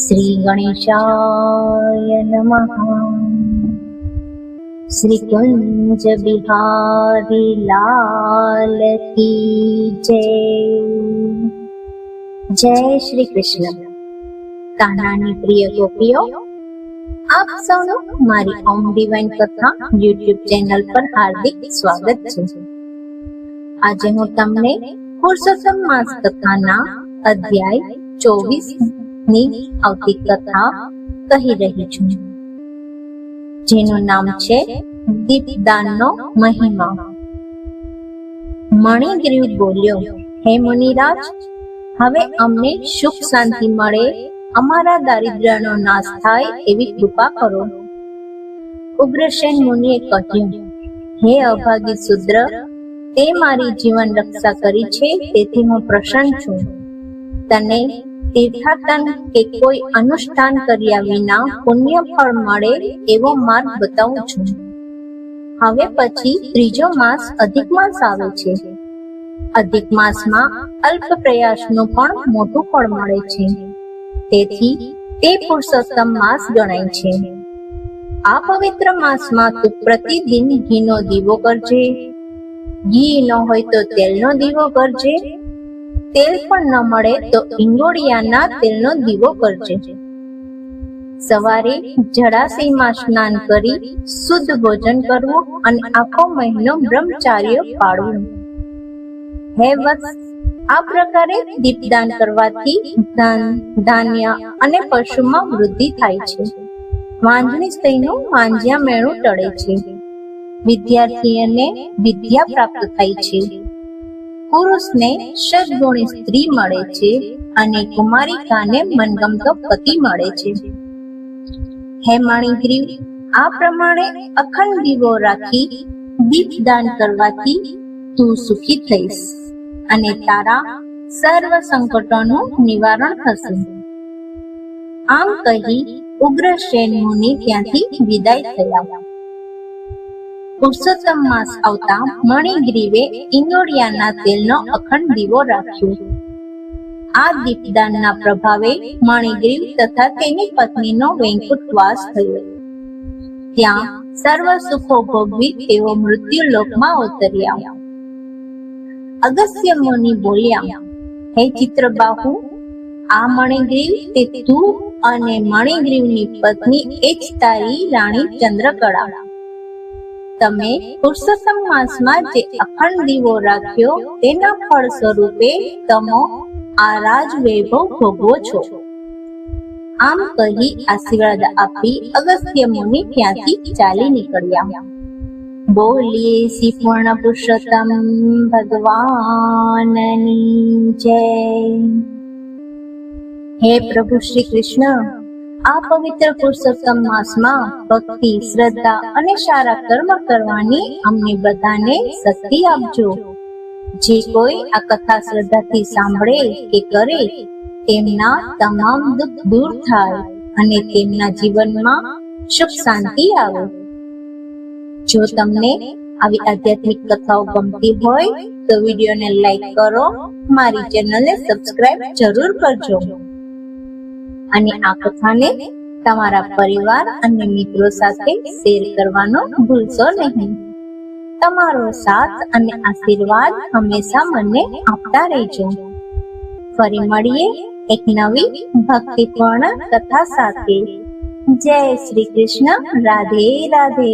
શ્રી ગણેશાય નમઃ. શ્રી કુંજ બિહારી લાલ કી જય. જય શ્રી કૃષ્ણ. કાનાની પ્રિય ગોપીઓ, આપ સૌનું મારી ઓમ ડિવાઇન કથા યુટ્યુબ ચેનલ પર હાર્દિક સ્વાગત છે. આજે હું તમને પુરુષોત્તમ માસ કથાના અધ્યાય 24 ની આવતી કથા કહી રહી છું, જેનું નામ છે દીપદાનનો મહિમા. મણિગ્રીવ બોલ્યો, હે મુનિરાજ, હવે અમને સુખ શાંતિ મળે, અમારા દારિદ્ર્યનો નાશ થાય એવી કૃપા કરો. ઉગ્રસેન મુનિએ કહ્યું, હે અભાગી શુદ્ર, તે મારી જીવન રક્ષા કરી છે, તેથી હું પ્રસન્ન છું. તને તીર્થાટન કે કોઈ અનુષ્ઠાન કર્યા વિના પુણ્ય ફળ મળે એવો માર્ગ બતાવું છું. હવે પછી ત્રીજો માસ અધિક માસ આવે છે. અધિક માસમાં અલ્પ પ્રયાસનું પણ મોટું ફળ મળે છે, તેથી તે પુરુષોત્તમ માસ ગણાય છે. આ પવિત્ર માસમાં તું પ્રતિદિન ઘીનો દીવો કરજે. ઘી ન હોય તો તેલનો દીવો કરજે. તેલ પણ ન મળે તો ઈંગોળિયાના તેલનો દીવો કરજે. સવારે જળાશયમાં સ્નાન કરી શુદ્ધ ભોજન કરવું અને આખો મહિનો બ્રહ્મચાર્ય પાળવું. હે વત્સ, આ પ્રકારે દીપદાન કરવાથી ધન, ધાન્ય અને પશુમાં વૃદ્ધિ થાય છે. વાંજણી સ્ત્રીનું વાંજ્યા મેણું ટળે છે. વિદ્યાર્થીઓને વિદ્યા પ્રાપ્ત થાય છે. પુરુષને સદગુણી સ્ત્રી મળે છે અને કુમારિકાને મનગમતો પતિ મળે છે. હે મણિગ્રીવ, આ પ્રમાણે અખંડ દીવો રાખી દીપદાન કરવાથી તું સુખી થઈશ અને તારા સર્વ સંકટોનું નિવારણ થશે. આમ કહી ઉગ્રસેન મુનિ ત્યાંથી વિદાય થયા. પુરુષોત્તમ માસ આવતા મણિગ્રીવે ઈંગોળિયાના તેલનો અખંડ દીવો રાખ્યો. આ દીપદાનના પ્રભાવે મણિગ્રીવ તથા તેની પત્નીનો વૈકુંઠવાસ થયો. ત્યાં સર્વ સુખો ભોગવી તેઓ મૃત્યુ લોકમાં અવતર્યા. અગસ્ત્ય મુનિ બોલ્યા, હે ચિત્રબાહુ, આ મણિગ્રીવ તે તું અને મણિગ્રીવની પત્ની એ જ તારી રાણી ચંદ્રકળા. તમે પુરુષોત્તમ માસમાં જે અખંડ દીવો રાખ્યો તેના ફળ સ્વરૂપે તમે આ રાજ વૈભવ ભોગવો છો. આમ કહી આશીર્વાદ આપી અગસ્ત્ય મુનિ ત્યાંથી ચાલી નીકળ્યા. બોલીએ શ્રી પૂર્ણ પુરુષોત્તમ ભગવાનની જય. હે પ્રભુ શ્રી કૃષ્ણ, આ પવિત્ર પુરુષોત્તમ માસમાં ભક્તિ, શ્રદ્ધા અને સારા કર્મ કરવાની અમને બધાને શક્તિ આપજો. જે કોઈ આ કથા શ્રદ્ધાથી સાંભળે કે કરે તેમના તમામ દુઃખ દૂર થાય અને તેમના જીવનમાં સુખ શાંતિ આવે. જો તમને આવી આધ્યાત્મિક કથાઓ ગમતી હોય તો વિડીયોને લાઈક કરો, મારી ચેનલને સબસ્ક્રાઇબ જરૂર કરજો અને આ કથાને તમારા પરિવાર અને મિત્રો સાથે શેર કરવાનું ભૂલશો નહીં. તમારો સાથ અને આશીર્વાદ હંમેશા મને આપતા રહેજો. ફરી મળીએ એક નવી ભક્તિપૂર્ણ કથા સાથે. જય શ્રી કૃષ્ણ. રાધે રાધે.